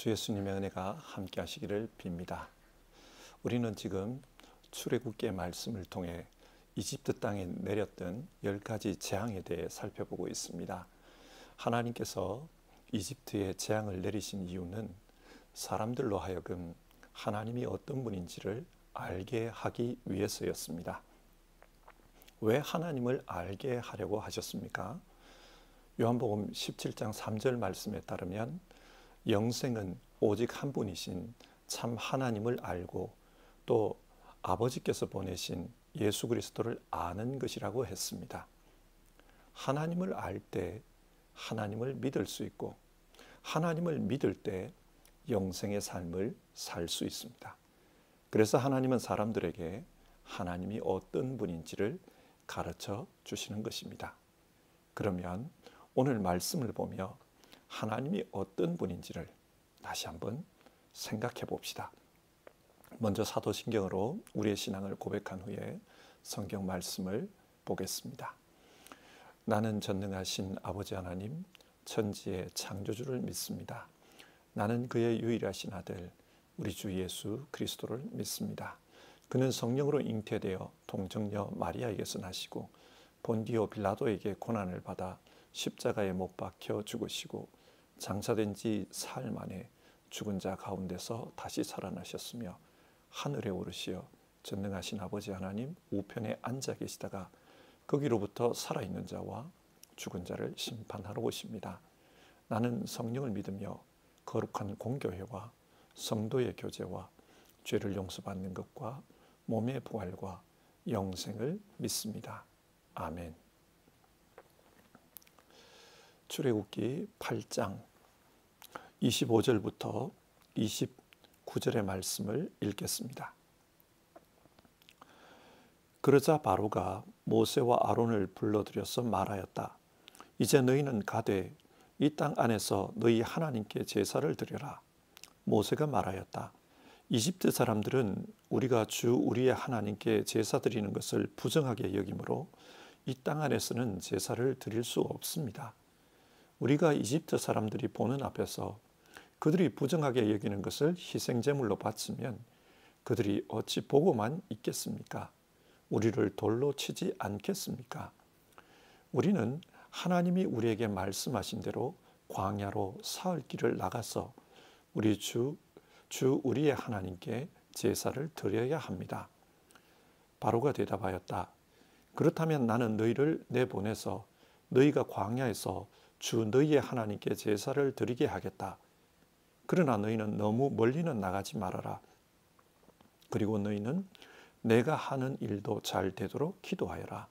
주 예수님의 은혜가 함께 하시기를 빕니다. 우리는 지금 출애굽기의 말씀을 통해 이집트 땅에 내렸던 10가지 재앙에 대해 살펴보고 있습니다. 하나님께서 이집트에 재앙을 내리신 이유는 사람들로 하여금 하나님이 어떤 분인지를 알게 하기 위해서였습니다. 왜 하나님을 알게 하려고 하셨습니까? 요한복음 17장 3절 말씀에 따르면 영생은 오직 한 분이신 참 하나님을 알고 또 아버지께서 보내신 예수 그리스도를 아는 것이라고 했습니다. 하나님을 알 때 하나님을 믿을 수 있고 하나님을 믿을 때 영생의 삶을 살 수 있습니다. 그래서 하나님은 사람들에게 하나님이 어떤 분인지를 가르쳐 주시는 것입니다. 그러면 오늘 말씀을 보며 하나님이 어떤 분인지를 다시 한번 생각해 봅시다. 먼저 사도신경으로 우리의 신앙을 고백한 후에 성경 말씀을 보겠습니다. 나는 전능하신 아버지 하나님, 천지의 창조주를 믿습니다. 나는 그의 유일하신 아들, 우리 주 예수 그리스도를 믿습니다. 그는 성령으로 잉태되어 동정녀 마리아에게서 나시고 본디오 빌라도에게 고난을 받아 십자가에 못 박혀 죽으시고 장사된 지 사흘 만에 죽은 자 가운데서 다시 살아나셨으며 하늘에 오르시어 전능하신 아버지 하나님 우편에 앉아 계시다가 거기로부터 살아있는 자와 죽은 자를 심판하러 오십니다. 나는 성령을 믿으며 거룩한 공교회와 성도의 교제와 죄를 용서받는 것과 몸의 부활과 영생을 믿습니다. 아멘. 출애굽기 8장 25절부터 29절의 말씀을 읽겠습니다. 그러자 바로가 모세와 아론을 불러들여서 말하였다. 이제 너희는 가되 이 땅 안에서 너희 하나님께 제사를 드려라. 모세가 말하였다. 이집트 사람들은 우리가 주 우리의 하나님께 제사 드리는 것을 부정하게 여기므로 이 땅 안에서는 제사를 드릴 수 없습니다. 우리가 이집트 사람들이 보는 앞에서 그들이 부정하게 여기는 것을 희생제물로 바치면 그들이 어찌 보고만 있겠습니까? 우리를 돌로 치지 않겠습니까? 우리는 하나님이 우리에게 말씀하신 대로 광야로 사흘 길을 나가서 우리 주 우리의 하나님께 제사를 드려야 합니다. 바로가 대답하였다. 그렇다면 나는 너희를 내보내서 너희가 광야에서 주 너희의 하나님께 제사를 드리게 하겠다. 그러나 너희는 너무 멀리는 나가지 말아라. 그리고 너희는 내가 하는 일도 잘 되도록 기도하여라.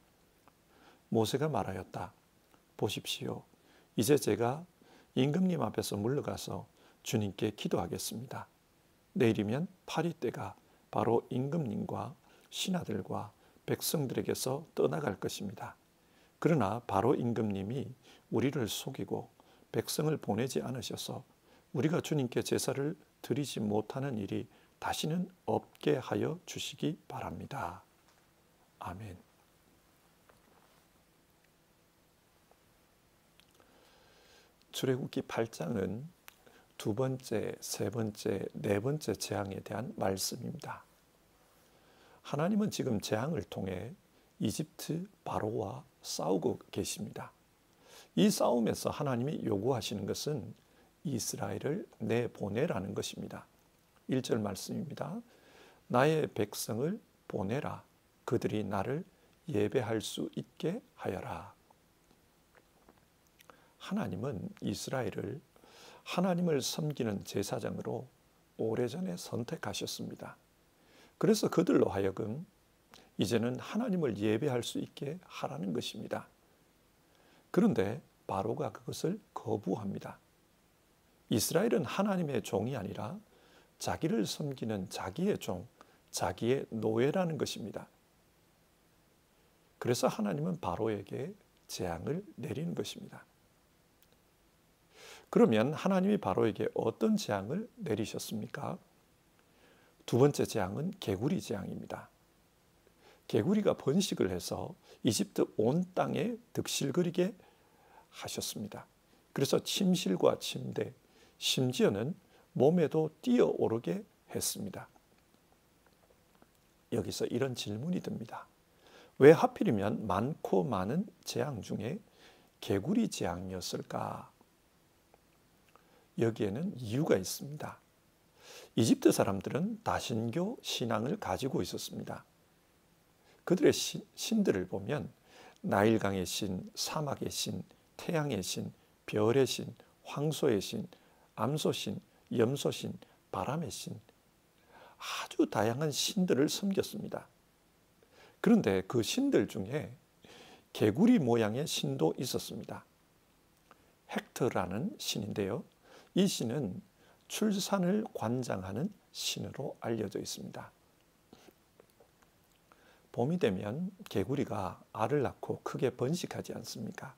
모세가 말하였다. 보십시오. 이제 제가 임금님 앞에서 물러가서 주님께 기도하겠습니다. 내일이면 파리떼가 바로 임금님과 신하들과 백성들에게서 떠나갈 것입니다. 그러나 바로 임금님이 우리를 속이고 백성을 보내지 않으셔서 우리가 주님께 제사를 드리지 못하는 일이 다시는 없게 하여 주시기 바랍니다. 아멘. 출애굽기 8장은 두 번째, 세 번째, 네 번째 재앙에 대한 말씀입니다. 하나님은 지금 재앙을 통해 이집트 바로와 싸우고 계십니다. 이 싸움에서 하나님이 요구하시는 것은 이스라엘을 내보내라는 것입니다. 1절 말씀입니다. 나의 백성을 보내라. 그들이 나를 예배할 수 있게 하여라. 하나님은 이스라엘을 하나님을 섬기는 제사장으로 오래전에 선택하셨습니다. 그래서 그들로 하여금 이제는 하나님을 예배할 수 있게 하라는 것입니다. 그런데 바로가 그것을 거부합니다. 이스라엘은 하나님의 종이 아니라 자기를 섬기는 자기의 종, 자기의 노예라는 것입니다. 그래서 하나님은 바로에게 재앙을 내리는 것입니다. 그러면 하나님이 바로에게 어떤 재앙을 내리셨습니까? 두 번째 재앙은 개구리 재앙입니다. 개구리가 번식을 해서 이집트 온 땅에 득실거리게 하셨습니다. 그래서 침실과 침대, 심지어는 몸에도 뛰어오르게 했습니다. 여기서 이런 질문이 듭니다. 왜 하필이면 많고 많은 재앙 중에 개구리 재앙이었을까? 여기에는 이유가 있습니다. 이집트 사람들은 다신교 신앙을 가지고 있었습니다. 그들의 신들을 보면 나일강의 신, 사막의 신, 태양의 신, 별의 신, 황소의 신, 암소신, 염소신, 바람의 신, 아주 다양한 신들을 섬겼습니다. 그런데 그 신들 중에 개구리 모양의 신도 있었습니다. 헥터라는 신인데요. 이 신은 출산을 관장하는 신으로 알려져 있습니다. 봄이 되면 개구리가 알을 낳고 크게 번식하지 않습니까?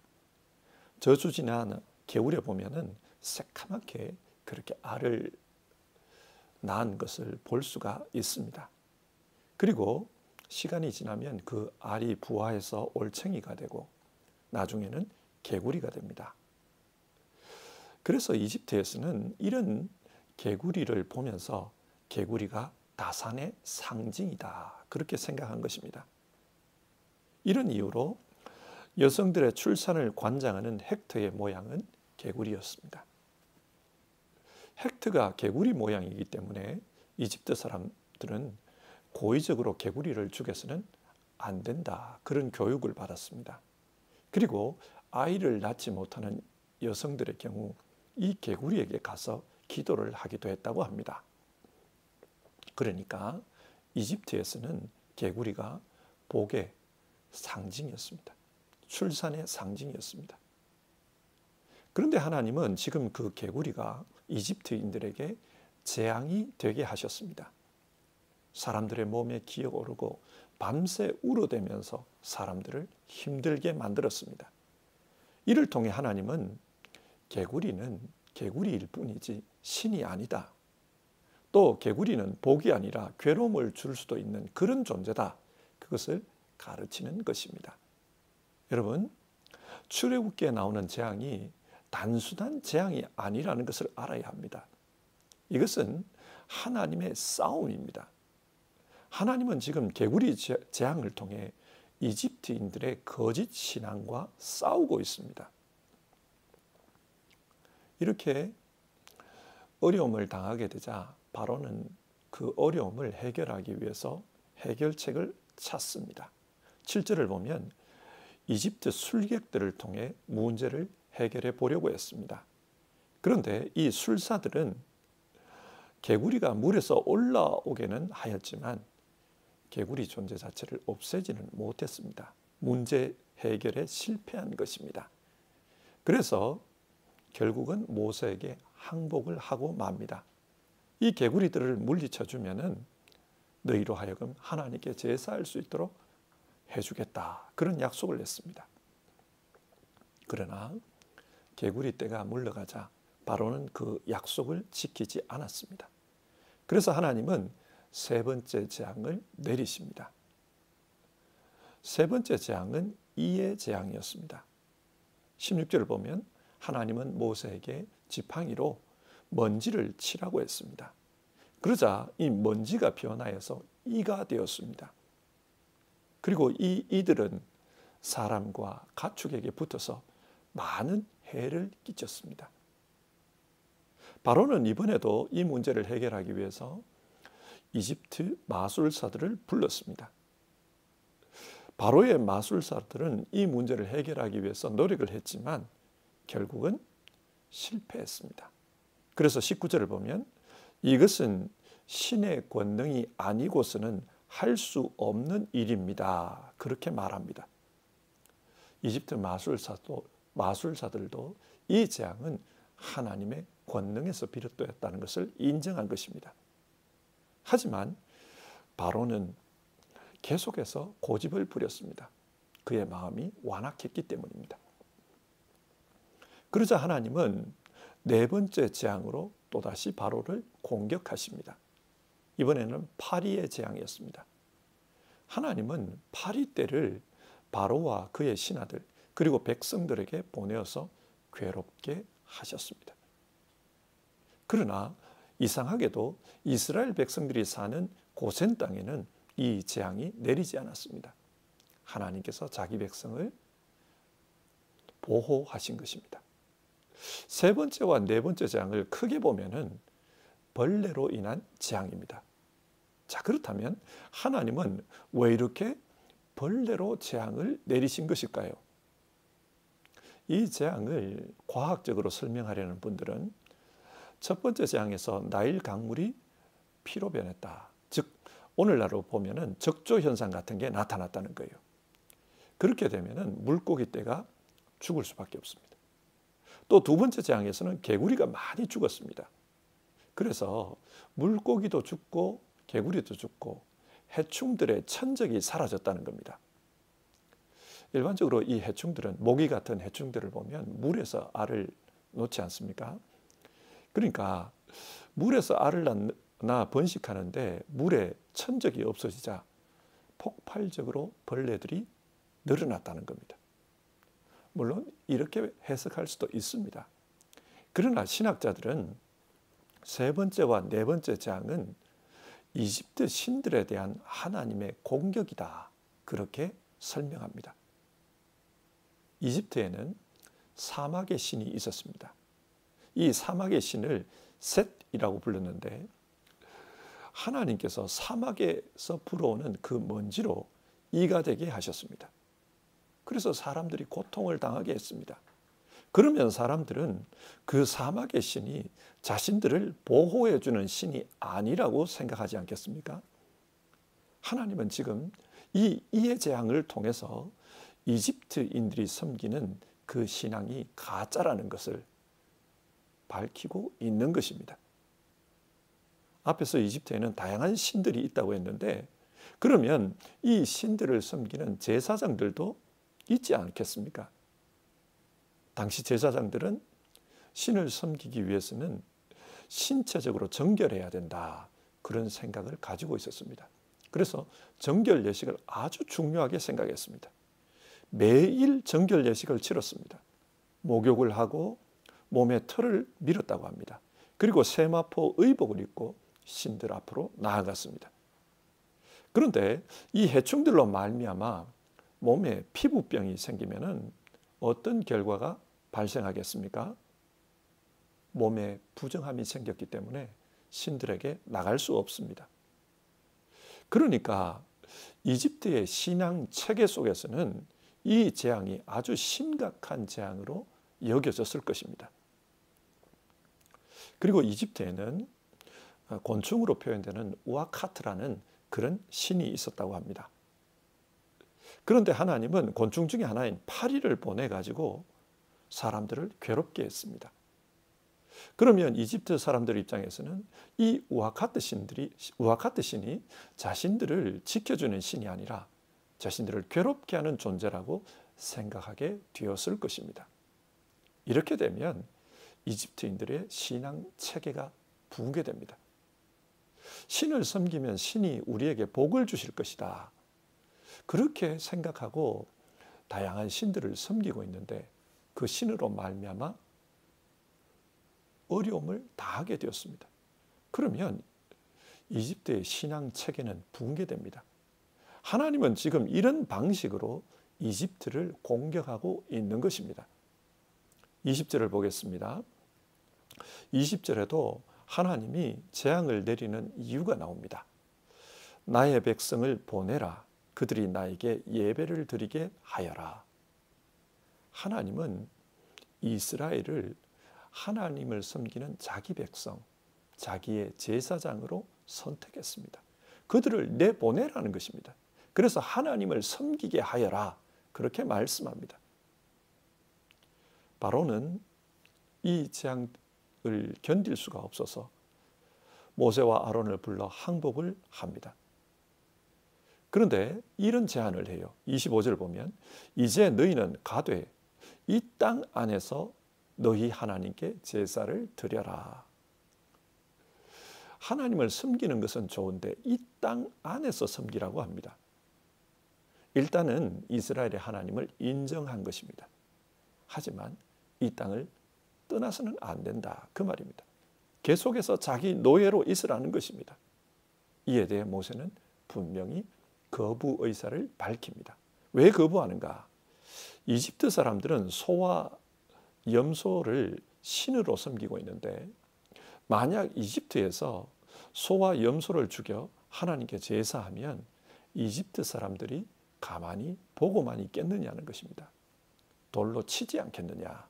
저수지나 개울에 보면은 새카맣게 그렇게 알을 낳은 것을 볼 수가 있습니다. 그리고 시간이 지나면 그 알이 부화해서 올챙이가 되고 나중에는 개구리가 됩니다. 그래서 이집트에서는 이런 개구리를 보면서 개구리가 다산의 상징이다, 그렇게 생각한 것입니다. 이런 이유로 여성들의 출산을 관장하는 헥터의 모양은 개구리였습니다. 헥터가 개구리 모양이기 때문에 이집트 사람들은 고의적으로 개구리를 죽여서는 안 된다, 그런 교육을 받았습니다. 그리고 아이를 낳지 못하는 여성들의 경우 이 개구리에게 가서 기도를 하기도 했다고 합니다. 그러니까 이집트에서는 개구리가 복의 상징이었습니다. 출산의 상징이었습니다. 그런데 하나님은 지금 그 개구리가 이집트인들에게 재앙이 되게 하셨습니다. 사람들의 몸에 기어오르고 밤새 울어대면서 사람들을 힘들게 만들었습니다. 이를 통해 하나님은 개구리는 개구리일 뿐이지 신이 아니다, 또 개구리는 복이 아니라 괴로움을 줄 수도 있는 그런 존재다, 그것을 가르치는 것입니다. 여러분, 출애굽기에 나오는 재앙이 단순한 재앙이 아니라는 것을 알아야 합니다. 이것은 하나님의 싸움입니다. 하나님은 지금 개구리 재앙을 통해 이집트인들의 거짓 신앙과 싸우고 있습니다. 이렇게 어려움을 당하게 되자 바로는 그 어려움을 해결하기 위해서 해결책을 찾습니다. 7절을 보면 이집트 술객들을 통해 문제를 해결해 보려고 했습니다. 그런데 이 술사들은 개구리가 물에서 올라오게는 하였지만 개구리 존재 자체를 없애지는 못했습니다. 문제 해결에 실패한 것입니다. 그래서 결국은 모세에게 항복을 하고 맙니다. 이 개구리들을 물리쳐 주면은 너희로 하여금 하나님께 제사할 수 있도록 해주겠다, 그런 약속을 냈습니다. 그러나 개구리 떼가 물러가자 바로는 그 약속을 지키지 않았습니다. 그래서 하나님은 세 번째 재앙을 내리십니다. 세 번째 재앙은 이의 재앙이었습니다. 16절을 보면 하나님은 모세에게 지팡이로 먼지를 치라고 했습니다. 그러자 이 먼지가 변하여서 이가 되었습니다. 그리고 이 이들은 사람과 가축에게 붙어서 많은 해를 끼쳤습니다. 바로는 이번에도 이 문제를 해결하기 위해서 이집트 마술사들을 불렀습니다. 바로의 마술사들은 이 문제를 해결하기 위해서 노력을 했지만 결국은 실패했습니다. 그래서 19절을 보면 이것은 신의 권능이 아니고서는 할 수 없는 일입니다, 그렇게 말합니다. 이집트 마술사들도 이 재앙은 하나님의 권능에서 비롯되었다는 것을 인정한 것입니다. 하지만 바로는 계속해서 고집을 부렸습니다. 그의 마음이 완악했기 때문입니다. 그러자 하나님은 네 번째 재앙으로 또다시 바로를 공격하십니다. 이번에는 파리의 재앙이었습니다. 하나님은 파리 떼를 바로와 그의 신하들 그리고 백성들에게 보내어서 괴롭게 하셨습니다. 그러나 이상하게도 이스라엘 백성들이 사는 고센 땅에는 이 재앙이 내리지 않았습니다. 하나님께서 자기 백성을 보호하신 것입니다. 세 번째와 네 번째 재앙을 크게 보면은 벌레로 인한 재앙입니다. 자, 그렇다면 하나님은 왜 이렇게 벌레로 재앙을 내리신 것일까요? 이 재앙을 과학적으로 설명하려는 분들은 첫 번째 재앙에서 나일 강물이 피로 변했다. 즉 오늘날로 보면은 적조 현상 같은 게 나타났다는 거예요. 그렇게 되면은 물고기 떼가 죽을 수밖에 없습니다. 또 두 번째 재앙에서는 개구리가 많이 죽었습니다. 그래서 물고기도 죽고 개구리도 죽고 해충들의 천적이 사라졌다는 겁니다. 일반적으로 이 해충들은 모기 같은 해충들을 보면 물에서 알을 놓지 않습니까? 그러니까 물에서 알을 낳아 번식하는데 물에 천적이 없어지자 폭발적으로 벌레들이 늘어났다는 겁니다. 물론 이렇게 해석할 수도 있습니다. 그러나 신학자들은 세 번째와 네 번째 재앙은 이집트 신들에 대한 하나님의 공격이다. 그렇게 설명합니다. 이집트에는 사막의 신이 있었습니다. 이 사막의 신을 셋이라고 불렀는데 하나님께서 사막에서 불어오는 그 먼지로 이가 되게 하셨습니다. 그래서 사람들이 고통을 당하게 했습니다. 그러면 사람들은 그 사막의 신이 자신들을 보호해 주는 신이 아니라고 생각하지 않겠습니까? 하나님은 지금 이 이의 재앙을 통해서 이집트인들이 섬기는 그 신앙이 가짜라는 것을 밝히고 있는 것입니다. 앞에서 이집트에는 다양한 신들이 있다고 했는데 그러면 이 신들을 섬기는 제사장들도 있지 않겠습니까? 당시 제사장들은 신을 섬기기 위해서는 신체적으로 정결해야 된다. 그런 생각을 가지고 있었습니다. 그래서 정결 예식을 아주 중요하게 생각했습니다. 매일 정결 예식을 치렀습니다. 목욕을 하고 몸에 털을 밀었다고 합니다. 그리고 세마포 의복을 입고 신들 앞으로 나아갔습니다. 그런데 이 해충들로 말미암아 몸에 피부병이 생기면은 어떤 결과가 발생하겠습니까? 몸에 부정함이 생겼기 때문에 신들에게 나갈 수 없습니다. 그러니까 이집트의 신앙 체계 속에서는 이 재앙이 아주 심각한 재앙으로 여겨졌을 것입니다. 그리고 이집트에는 곤충으로 표현되는 우아카트라는 그런 신이 있었다고 합니다. 그런데 하나님은 곤충 중에 하나인 파리를 보내가지고 사람들을 괴롭게 했습니다. 그러면 이집트 사람들 입장에서는 이 우아카트 신이 자신들을 지켜주는 신이 아니라 자신들을 괴롭게 하는 존재라고 생각하게 되었을 것입니다. 이렇게 되면 이집트인들의 신앙 체계가 붕괴됩니다. 신을 섬기면 신이 우리에게 복을 주실 것이다. 그렇게 생각하고 다양한 신들을 섬기고 있는데 그 신으로 말미암아 어려움을 당하게 되었습니다. 그러면 이집트의 신앙 체계는 붕괴됩니다. 하나님은 지금 이런 방식으로 이집트를 공격하고 있는 것입니다. 20절을 보겠습니다. 20절에도 하나님이 재앙을 내리는 이유가 나옵니다. 나의 백성을 보내라. 그들이 나에게 예배를 드리게 하여라. 하나님은 이스라엘을 하나님을 섬기는 자기 백성, 자기의 제사장으로 선택했습니다. 그들을 내보내라는 것입니다. 그래서 하나님을 섬기게 하여라. 그렇게 말씀합니다. 바로는 이 재앙을 견딜 수가 없어서 모세와 아론을 불러 항복을 합니다. 그런데 이런 제안을 해요. 25절 보면 이제 너희는 가되 이 땅 안에서 너희 하나님께 제사를 드려라. 하나님을 섬기는 것은 좋은데 이 땅 안에서 섬기라고 합니다. 일단은 이스라엘의 하나님을 인정한 것입니다. 하지만 이 땅을 떠나서는 안 된다. 그 말입니다. 계속해서 자기 노예로 있으라는 것입니다. 이에 대해 모세는 분명히 거부 의사를 밝힙니다. 왜 거부하는가? 이집트 사람들은 소와 염소를 신으로 섬기고 있는데 만약 이집트에서 소와 염소를 죽여 하나님께 제사하면 이집트 사람들이 가만히 보고만 있겠느냐는 것입니다. 돌로 치지 않겠느냐.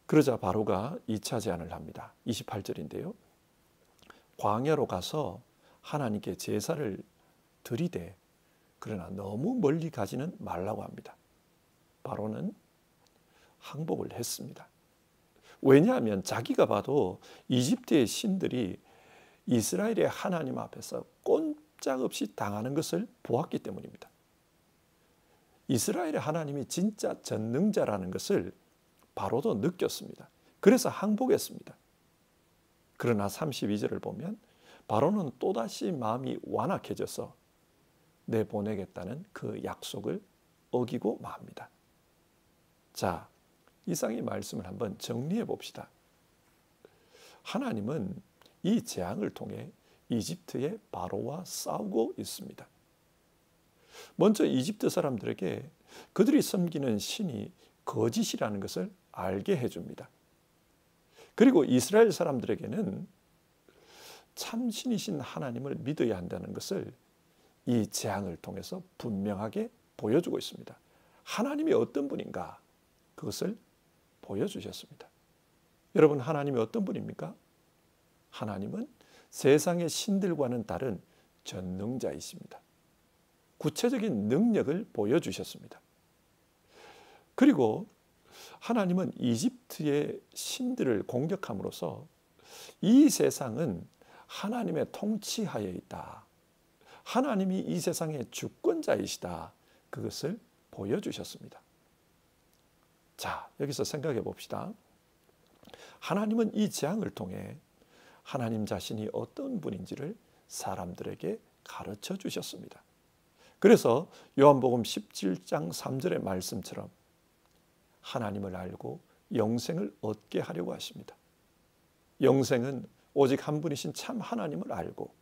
그러자 바로가 2차 제안을 합니다. 28절인데요. 광야로 가서 하나님께 제사를 드리되 그러나 너무 멀리 가지는 말라고 합니다. 바로는 항복을 했습니다. 왜냐하면 자기가 봐도 이집트의 신들이 이스라엘의 하나님 앞에서 꼼짝없이 당하는 것을 보았기 때문입니다. 이스라엘의 하나님이 진짜 전능자라는 것을 바로도 느꼈습니다. 그래서 항복했습니다. 그러나 32절을 보면 바로는 또다시 마음이 완악해져서 내보내겠다는 그 약속을 어기고 맙니다. 자, 이상의 말씀을 한번 정리해 봅시다. 하나님은 이 재앙을 통해 이집트의 바로와 싸우고 있습니다. 먼저 이집트 사람들에게 그들이 섬기는 신이 거짓이라는 것을 알게 해줍니다. 그리고 이스라엘 사람들에게는 참신이신 하나님을 믿어야 한다는 것을 이 재앙을 통해서 분명하게 보여주고 있습니다. 하나님이 어떤 분인가? 그것을 보여주셨습니다. 여러분, 하나님이 어떤 분입니까? 하나님은 세상의 신들과는 다른 전능자이십니다. 구체적인 능력을 보여주셨습니다. 그리고 하나님은 이집트의 신들을 공격함으로써 이 세상은 하나님의 통치하에 있다. 하나님이 이 세상의 주권자이시다. 그것을 보여주셨습니다. 자, 여기서 생각해 봅시다. 하나님은 이 재앙을 통해 하나님 자신이 어떤 분인지를 사람들에게 가르쳐 주셨습니다. 그래서 요한복음 17장 3절의 말씀처럼 하나님을 알고 영생을 얻게 하려고 하십니다. 영생은 오직 한 분이신 참 하나님을 알고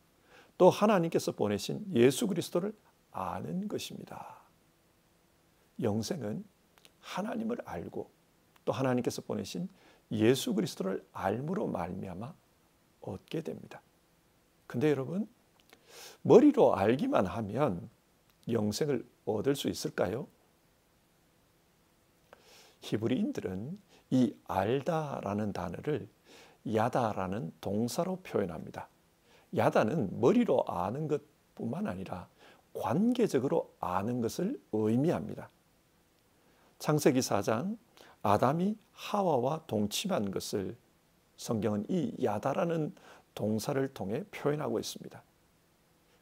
또 하나님께서 보내신 예수 그리스도를 아는 것입니다. 영생은 하나님을 알고 또 하나님께서 보내신 예수 그리스도를 알므로 말미암아 얻게 됩니다. 근데 여러분, 머리로 알기만 하면 영생을 얻을 수 있을까요? 히브리인들은 이 알다라는 단어를 야다라는 동사로 표현합니다. 야다는 머리로 아는 것뿐만 아니라 관계적으로 아는 것을 의미합니다. 창세기 4장 아담이 하와와 동침한 것을 성경은 이 야다라는 동사를 통해 표현하고 있습니다.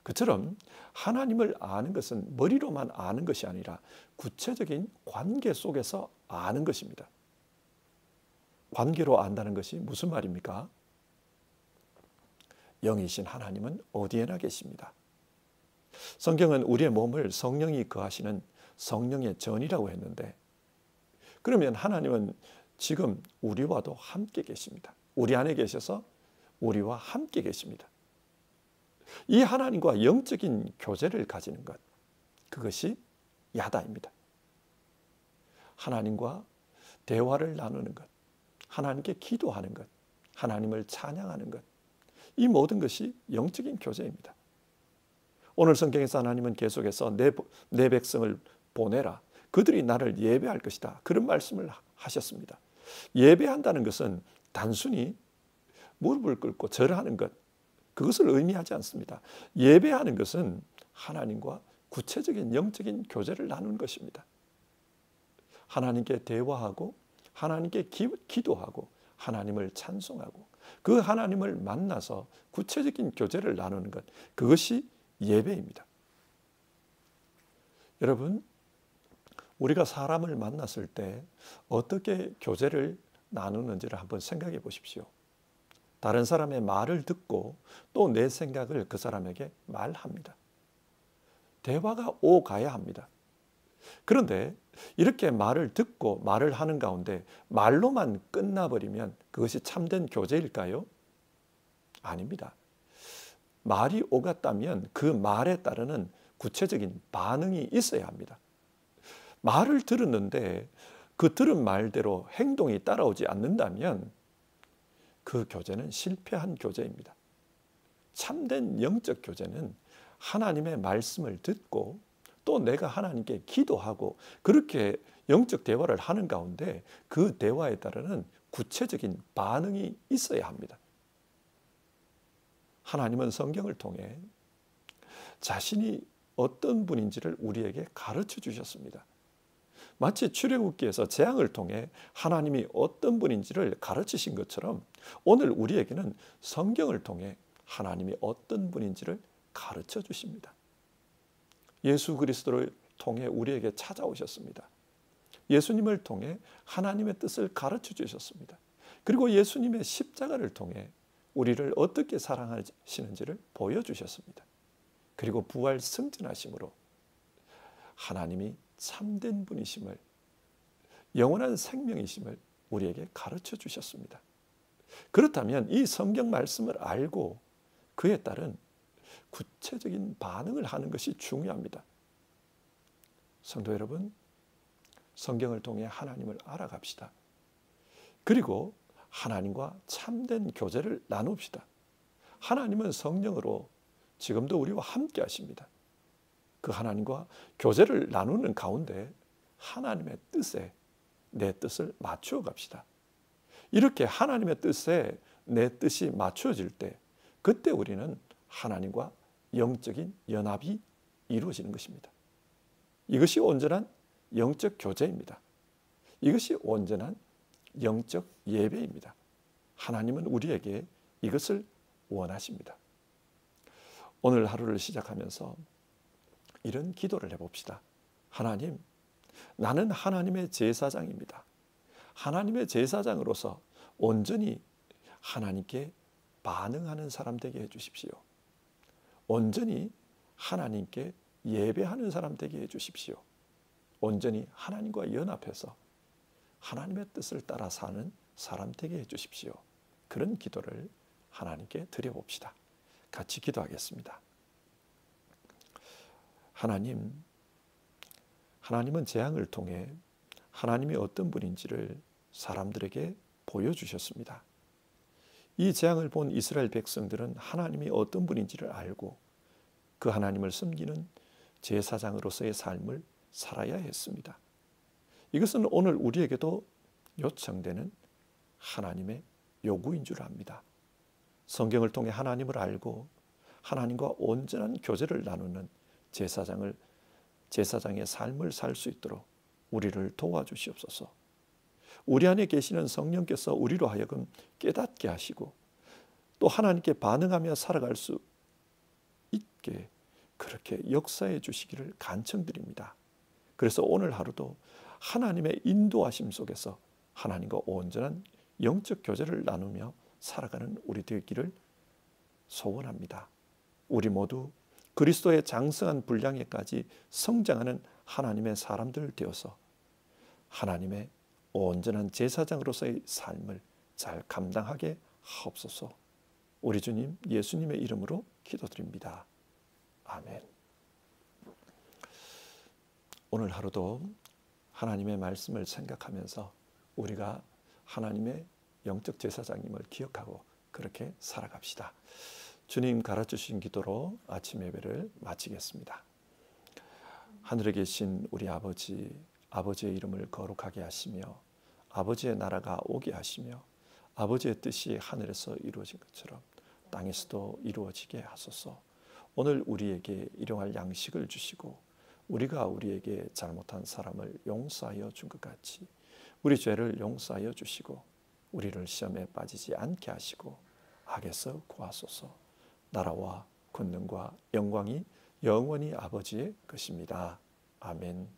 그처럼 하나님을 아는 것은 머리로만 아는 것이 아니라 구체적인 관계 속에서 아는 것입니다. 관계로 안다는 것이 무슨 말입니까? 영이신 하나님은 어디에나 계십니다. 성경은 우리의 몸을 성령이 거하시는 성령의 전이라고 했는데, 그러면 하나님은 지금 우리와도 함께 계십니다. 우리 안에 계셔서 우리와 함께 계십니다. 이 하나님과 영적인 교제를 가지는 것, 그것이 야다입니다. 하나님과 대화를 나누는 것, 하나님께 기도하는 것, 하나님을 찬양하는 것, 이 모든 것이 영적인 교제입니다. 오늘 성경에서 하나님은 계속해서 내 백성을 보내라. 그들이 나를 예배할 것이다. 그런 말씀을 하셨습니다. 예배한다는 것은 단순히 무릎을 꿇고 절하는 것, 그것을 의미하지 않습니다. 예배하는 것은 하나님과 구체적인 영적인 교제를 나누는 것입니다. 하나님께 대화하고 하나님께 기도하고 하나님을 찬송하고 그 하나님을 만나서 구체적인 교제를 나누는 것, 그것이 예배입니다. 여러분, 우리가 사람을 만났을 때 어떻게 교제를 나누는지를 한번 생각해 보십시오. 다른 사람의 말을 듣고 또 내 생각을 그 사람에게 말합니다. 대화가 오가야 합니다. 그런데 이렇게 말을 듣고 말을 하는 가운데 말로만 끝나버리면 그것이 참된 교제일까요? 아닙니다. 말이 오갔다면 그 말에 따르는 구체적인 반응이 있어야 합니다. 말을 들었는데 그 들은 말대로 행동이 따라오지 않는다면 그 교제는 실패한 교제입니다. 참된 영적 교제는 하나님의 말씀을 듣고 또 내가 하나님께 기도하고 그렇게 영적 대화를 하는 가운데 그 대화에 따르는 구체적인 반응이 있어야 합니다. 하나님은 성경을 통해 자신이 어떤 분인지를 우리에게 가르쳐 주셨습니다. 마치 출애굽기에서 재앙을 통해 하나님이 어떤 분인지를 가르치신 것처럼 오늘 우리에게는 성경을 통해 하나님이 어떤 분인지를 가르쳐 주십니다. 예수 그리스도를 통해 우리에게 찾아오셨습니다. 예수님을 통해 하나님의 뜻을 가르쳐 주셨습니다. 그리고 예수님의 십자가를 통해 우리를 어떻게 사랑하시는지를 보여주셨습니다. 그리고 부활 승천하심으로 하나님이 참된 분이심을, 영원한 생명이심을 우리에게 가르쳐 주셨습니다. 그렇다면 이 성경 말씀을 알고 그에 따른 구체적인 반응을 하는 것이 중요합니다. 성도 여러분, 성경을 통해 하나님을 알아갑시다. 그리고 하나님과 참된 교제를 나눕시다. 하나님은 성령으로 지금도 우리와 함께 하십니다. 그 하나님과 교제를 나누는 가운데 하나님의 뜻에 내 뜻을 맞추어 갑시다. 이렇게 하나님의 뜻에 내 뜻이 맞추어질 때 그때 우리는 하나님과 영적인 연합이 이루어지는 것입니다. 이것이 온전한 영적 교제입니다. 이것이 온전한 영적 예배입니다. 하나님은 우리에게 이것을 원하십니다. 오늘 하루를 시작하면서 이런 기도를 해봅시다. 하나님, 나는 하나님의 제사장입니다. 하나님의 제사장으로서 온전히 하나님께 반응하는 사람 되게 해주십시오. 온전히 하나님께 예배하는 사람 되게 해주십시오. 온전히 하나님과 연합해서 하나님의 뜻을 따라 사는 사람 되게 해주십시오. 그런 기도를 하나님께 드려봅시다. 같이 기도하겠습니다. 하나님은 재앙을 통해 하나님이 어떤 분인지를 사람들에게 보여주셨습니다. 이 재앙을 본 이스라엘 백성들은 하나님이 어떤 분인지를 알고 그 하나님을 섬기는 제사장으로서의 삶을 살아야 했습니다. 이것은 오늘 우리에게도 요청되는 하나님의 요구인 줄 압니다. 성경을 통해 하나님을 알고 하나님과 온전한 교제를 나누는 제사장의 삶을 살 수 있도록 우리를 도와주시옵소서. 우리 안에 계시는 성령께서 우리로 하여금 깨닫게 하시고 또 하나님께 반응하며 살아갈 수 있게 그렇게 역사해 주시기를 간청드립니다. 그래서 오늘 하루도 하나님의 인도하심 속에서 하나님과 온전한 영적 교제를 나누며 살아가는 우리 되기를 소원합니다. 우리 모두 그리스도의 장성한 분량에까지 성장하는 하나님의 사람들 되어서 하나님의 온전한 제사장으로서의 삶을 잘 감당하게 하옵소서. 우리 주님 예수님의 이름으로 기도드립니다. 아멘. 오늘 하루도 하나님의 말씀을 생각하면서 우리가 하나님의 영적 제사장님을 기억하고 그렇게 살아갑시다. 주님 가르쳐주신 기도로 아침 예배를 마치겠습니다. 하늘에 계신 우리 아버지, 아버지의 이름을 거룩하게 하시며 아버지의 나라가 오게 하시며 아버지의 뜻이 하늘에서 이루어진 것처럼 땅에서도 이루어지게 하소서. 오늘 우리에게 일용할 양식을 주시고 우리가 우리에게 잘못한 사람을 용서하여 준 것 같이 우리 죄를 용서하여 주시고 우리를 시험에 빠지지 않게 하시고 악에서 구하소서. 나라와 권능과 영광이 영원히 아버지의 것입니다. 아멘.